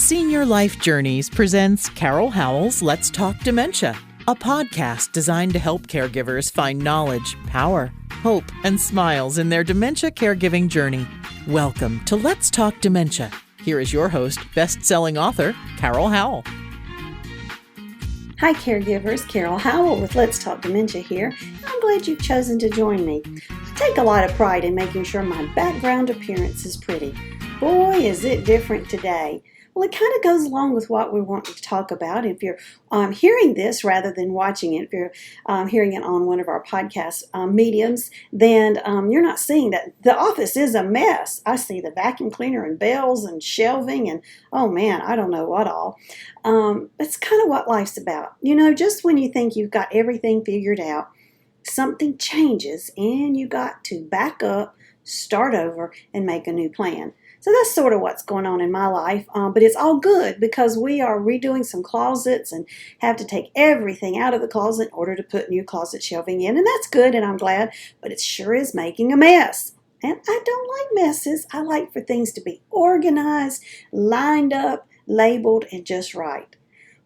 Senior Life Journeys presents Carol Howell's Let's Talk Dementia, a podcast designed to help caregivers find knowledge, power, hope, and smiles in their dementia caregiving journey. Welcome to Let's Talk Dementia. Here is your host, best-selling author, Carol Howell. Hi caregivers, Carol Howell with Let's Talk Dementia here. I'm glad you've chosen to join me. I take a lot of pride in making sure my background appearance is pretty. Boy, is it different today. Well, it kind of goes along with what we want to talk about. If you're hearing this rather than watching it, if you're hearing it on one of our podcast mediums, then you're not seeing that the office is a mess. I see the vacuum cleaner and bells and shelving and, oh man, I don't know what all. It's kind of what life's about. You know, just when you think you've got everything figured out, something changes and you got to back up, start over, and make a new plan. So that's sort of what's going on in my life, but it's all good because we are redoing some closets and have to take everything out of the closet in order to put new closet shelving in, and that's good and I'm glad, but it sure is making a mess. And I don't like messes. I like for things to be organized, lined up, labeled, and just right.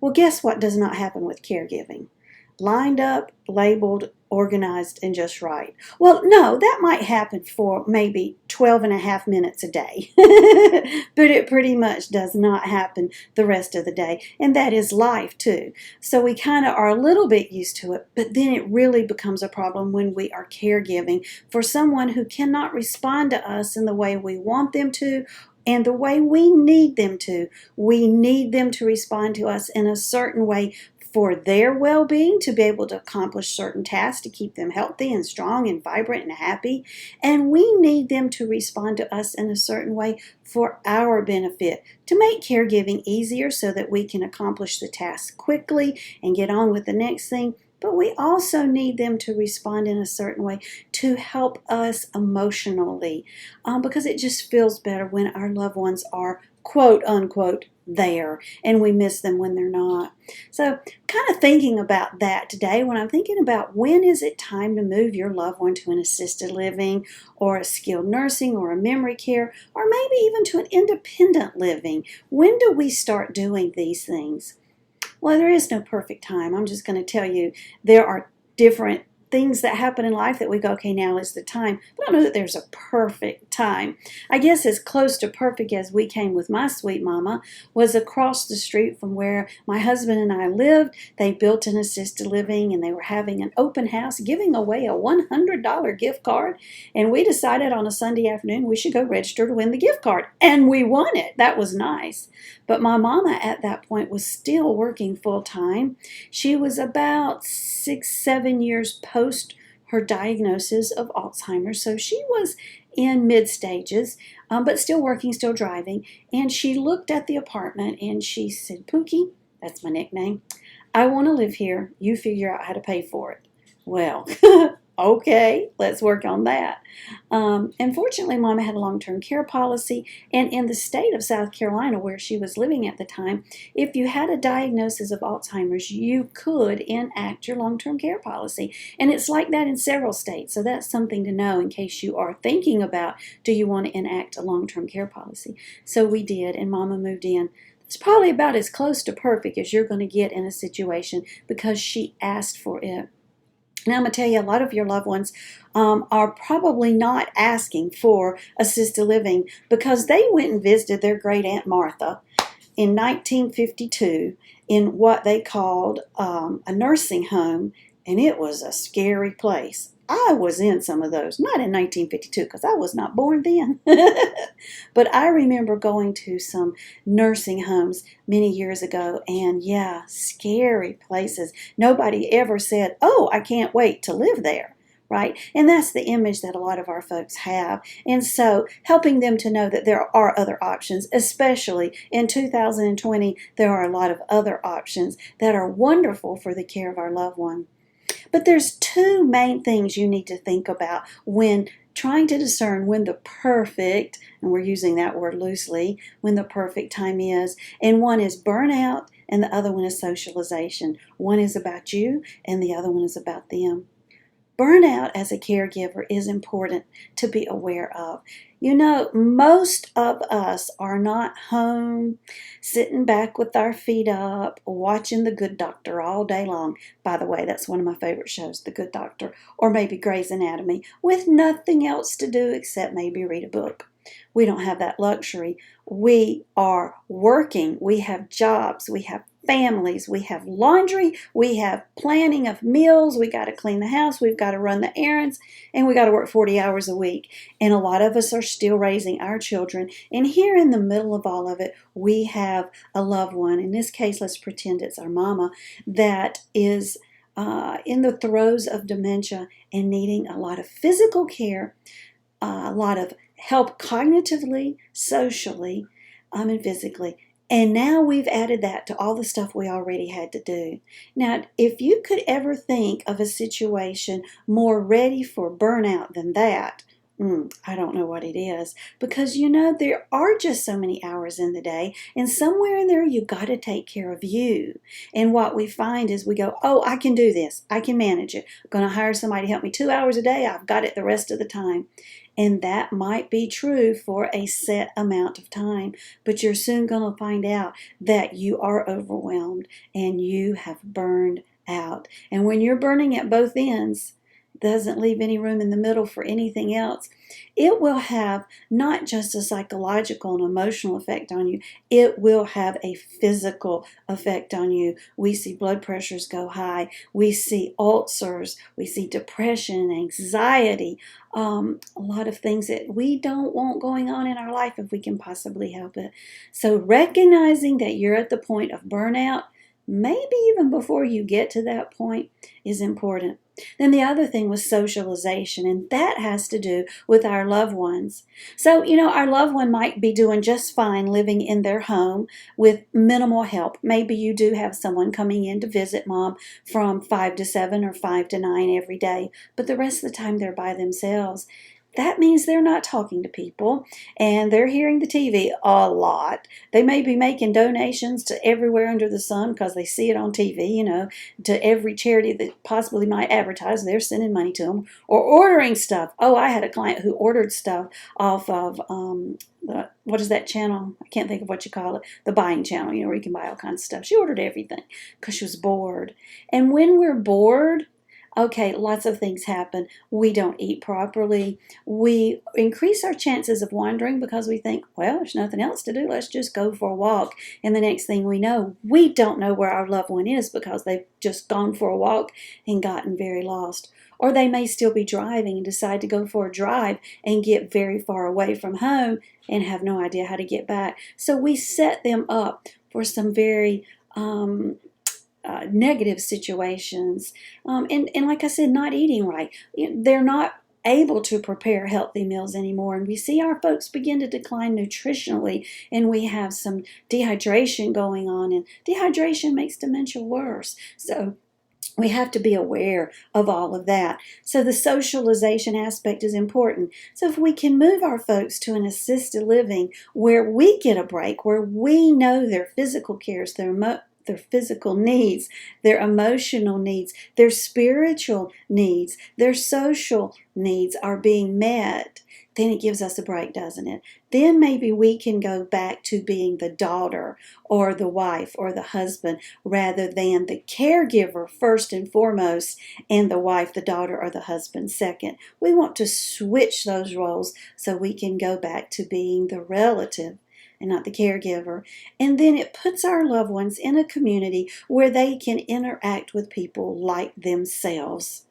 Well, guess what does not happen with caregiving? Lined up, labeled, organized, and just right. Well, no, that might happen for maybe 12 and a half minutes a day, but it pretty much does not happen the rest of the day, and that is life too. So we kind of are a little bit used to it, but then it really becomes a problem when we are caregiving for someone who cannot respond to us in the way we want them to, and the way we need them to. We need them to respond to us in a certain way for their well-being, to be able to accomplish certain tasks, to keep them healthy and strong and vibrant and happy. And we need them to respond to us in a certain way for our benefit, to make caregiving easier so that we can accomplish the task quickly and get on with the next thing. But we also need them to respond in a certain way to help us emotionally, because it just feels better when our loved ones are quote unquote there and we miss them when they're not. So kind of thinking about that today when I'm thinking about when is it time to move your loved one to an assisted living or a skilled nursing or a memory care or maybe even to an independent living. When do we start doing these things? Well, there is no perfect time. I'm just going to tell you there are different things that happen in life that we go, okay, now is the time. But I don't know that there's a perfect time. I guess as close to perfect as we came with my sweet mama was across the street from where my husband and I lived. They built an assisted living and they were having an open house giving away a $100 gift card. And we decided on a Sunday afternoon we should go register to win the gift card. And we won it. That was nice. But my mama at that point was still working full time. She was about 6-7 years post her diagnosis of Alzheimer's. So she was in mid stages, but still working, still driving. And she looked at the apartment and she said, Pookie, that's my nickname, I want to live here. You figure out how to pay for it. Well, okay, let's work on that. And fortunately, Mama had a long-term care policy, and in the state of South Carolina, where she was living at the time, if you had a diagnosis of Alzheimer's, you could enact your long-term care policy. And it's like that in several states, so that's something to know in case you are thinking about, do you want to enact a long-term care policy? So we did, and Mama moved in. It's probably about as close to perfect as you're going to get in a situation because she asked for it. Now, I'm going to tell you, a lot of your loved ones are probably not asking for assisted living because they went and visited their great Aunt Martha in 1952 in what they called a nursing home, and it was a scary place. I was in some of those, not in 1952 because I was not born then, but I remember going to some nursing homes many years ago, and yeah, scary places. Nobody ever said, oh, I can't wait to live there, right? And that's the image that a lot of our folks have. And so helping them to know that there are other options, especially in 2020, there are a lot of other options that are wonderful for the care of our loved one. But there's two main things you need to think about when trying to discern when the perfect, and we're using that word loosely, when the perfect time is. And one is burnout and the other one is socialization. One is about you and the other one is about them. Burnout as a caregiver is important to be aware of. You know, most of us are not home sitting back with our feet up watching The Good Doctor all day long. By the way, that's one of my favorite shows, The Good Doctor, or maybe Grey's Anatomy, with nothing else to do except maybe read a book. We don't have that luxury. We are working. We have jobs. We have families. We have laundry. We have planning of meals. We got to clean the house. We've got to run the errands. And we got to work 40 hours a week. And a lot of us are still raising our children. And here in the middle of all of it, we have a loved one. In this case, let's pretend it's our mama that is in the throes of dementia and needing a lot of physical care, a lot of help cognitively, socially, and physically. And now we've added that to all the stuff we already had to do. Now, if you could ever think of a situation more ready for burnout than that, I don't know what it is. Because, you know, there are just so many hours in the day, and somewhere in there you got to take care of you. And what we find is we go, oh, I can do this. I can manage it. I'm going to hire somebody to help me 2 hours a day. I've got it the rest of the time. And that might be true for a set amount of time, but you're soon going to find out that you are overwhelmed and you have burned out. And when you're burning at both ends, doesn't leave any room in the middle for anything else, it will have not just a psychological and emotional effect on you, it will have a physical effect on you. We see blood pressures go high, we see ulcers, we see depression, anxiety, a lot of things that we don't want going on in our life if we can possibly help it. So recognizing that you're at the point of burnout, maybe even before you get to that point, is important. Then the other thing was socialization, and that has to do with our loved ones. So, you know, our loved one might be doing just fine living in their home with minimal help. Maybe you do have someone coming in to visit mom from 5 to 7 or 5 to 9 every day, but the rest of the time they're by themselves. That means they're not talking to people and they're hearing the TV a lot. They may be making donations to everywhere under the sun because they see it on TV, you know, to every charity that possibly might advertise. They're sending money to them or ordering stuff. Oh, I had a client who ordered stuff off of, what is that channel? I can't think of what you call it. The buying channel, you know, where you can buy all kinds of stuff. She ordered everything because she was bored. And when we're bored, okay, lots of things happen. We don't eat properly. We increase our chances of wandering because we think, well, there's nothing else to do. Let's just go for a walk. And the next thing we know, we don't know where our loved one is because they've just gone for a walk and gotten very lost. Or they may still be driving and decide to go for a drive and get very far away from home and have no idea how to get back. So we set them up for some very negative situations. And like I said, not eating right. They're not able to prepare healthy meals anymore. And we see our folks begin to decline nutritionally, and we have some dehydration going on. And dehydration makes dementia worse. So we have to be aware of all of that. So the socialization aspect is important. So if we can move our folks to an assisted living where we get a break, where we know their physical cares, their physical needs, their emotional needs, their spiritual needs, their social needs are being met, then it gives us a break, doesn't it? Then maybe we can go back to being the daughter or the wife or the husband rather than the caregiver first and foremost and the wife, the daughter, or the husband second. We want to switch those roles so we can go back to being the relative and not the caregiver. And then it puts our loved ones in a community where they can interact with people like themselves.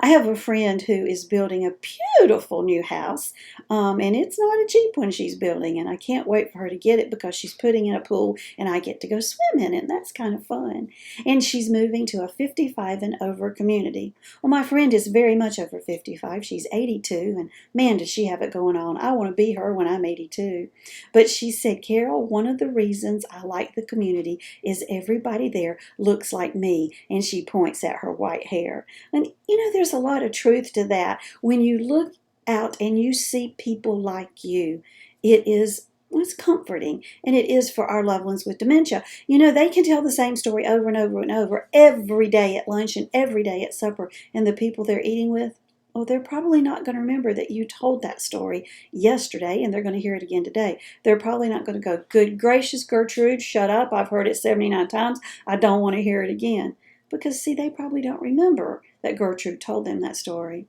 I have a friend who is building a beautiful new house, and it's not a cheap one she's building, and I can't wait for her to get it because she's putting in a pool and I get to go swim in it, and that's kind of fun. And she's moving to a 55 and over community. Well, my friend is very much over 55. She's 82, and man, does she have it going on. I want to be her when I'm 82. But she said, Carol, one of the reasons I like the community is everybody there looks like me, and she points at her white hair. And you know, there's a lot of truth to that. When you look out and you see people like you, it is Well, it's comforting, and it is for our loved ones with dementia. You know, they can tell the same story over and over and over every day at lunch and every day at supper, and the people they're eating with, well, they're probably not going to remember that you told that story yesterday, and they're going to hear it again today. They're probably not going to go, "Good gracious, Gertrude, shut up. I've heard it 79 times. I don't want to hear it again." Because, see, they probably don't remember that Gertrude told them that story.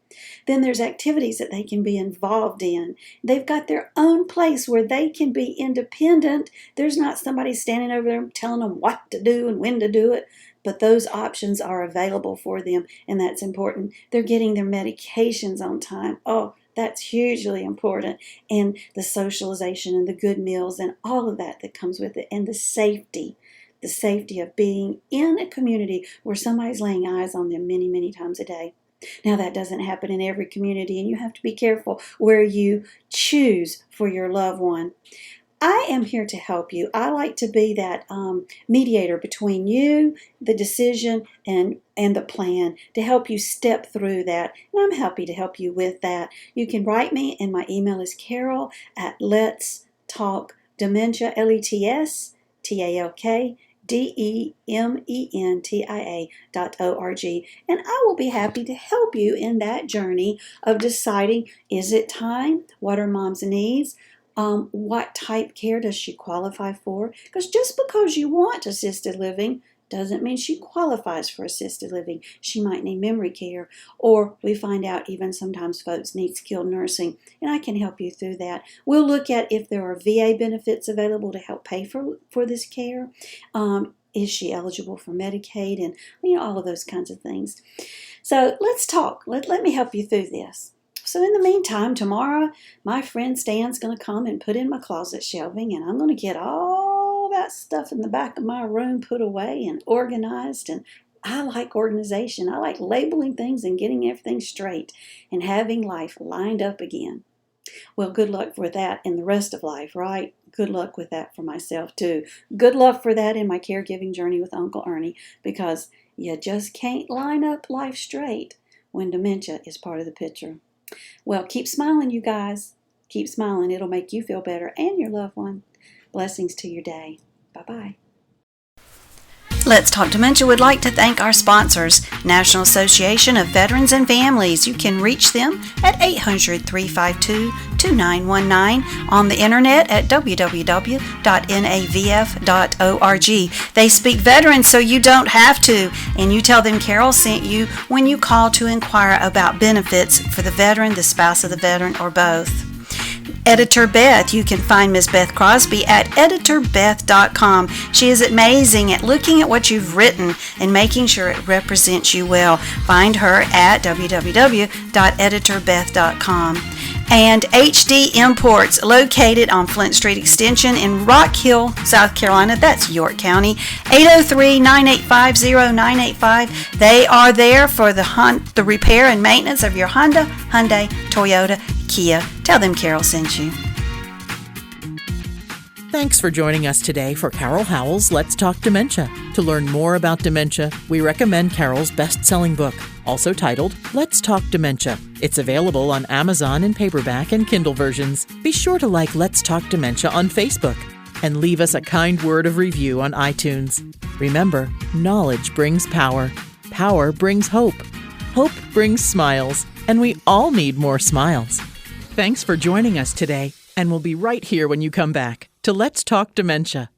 Then there's activities that they can be involved in. They've got their own place where they can be independent. There's not somebody standing over there telling them what to do and when to do it. But those options are available for them, and that's important. They're getting their medications on time. Oh, that's hugely important. And the socialization and the good meals and all of that comes with it, and the safety of being in a community where somebody's laying eyes on them many, many times a day. Now, that doesn't happen in every community, and you have to be careful where you choose for your loved one. I am here to help you. I like to be that mediator between you, the decision, and the plan to help you step through that. And I'm happy to help you with that. You can write me, and my email is carol@letstalkdementia, LETSTALKDEMENTIA.org. And I will be happy to help you in that journey of deciding, is it time? What are mom's needs? What type care does she qualify for? Because just because you want assisted living doesn't mean she qualifies for assisted living. She might need memory care, or we find out even sometimes folks need skilled nursing, and I can help you through that. We'll look at if there are VA benefits available to help pay for this care. Is she eligible for Medicaid, and all of those kinds of things. So let's talk. Let me help you through this. So in the meantime, tomorrow, my friend Stan's going to come and put in my closet shelving, and I'm going to get all that stuff in the back of my room put away and organized. And I like organization. I like labeling things and getting everything straight and having life lined up again. Well, good luck with that in the rest of life, right? Good luck with that for myself, too. Good luck for that in my caregiving journey with Uncle Ernie, because you just can't line up life straight when dementia is part of the picture. Well, keep smiling, you guys. Keep smiling. It'll make you feel better and your loved one. Blessings to your day. Bye-bye. Let's Talk Dementia would like to thank our sponsors, National Association of Veterans and Families. You can reach them at 800-352-2919, on the internet at www.navf.org. They speak veterans so you don't have to, and you tell them Carol sent you when you call to inquire about benefits for the veteran, the spouse of the veteran, or both. Editor Beth. You can find Ms. Beth Crosby at editorbeth.com. She is amazing at looking at what you've written and making sure it represents you well. Find her at www.editorbeth.com. And HD Imports, located on Flint Street Extension in Rock Hill, South Carolina. That's York County. 803-985-0985. They are there for the repair and maintenance of your Honda, Hyundai, Toyota, Kia. Tell them Carol sent you. Thanks for joining us today for Carol Howell's Let's Talk Dementia. To learn more about dementia, we recommend Carol's best-selling book, also titled Let's Talk Dementia. It's available on Amazon in paperback and Kindle versions. Be sure to like Let's Talk Dementia on Facebook and leave us a kind word of review on iTunes. Remember, knowledge brings power. Power brings hope. Hope brings smiles. And we all need more smiles. Thanks for joining us today, and we'll be right here when you come back to Let's Talk Dementia.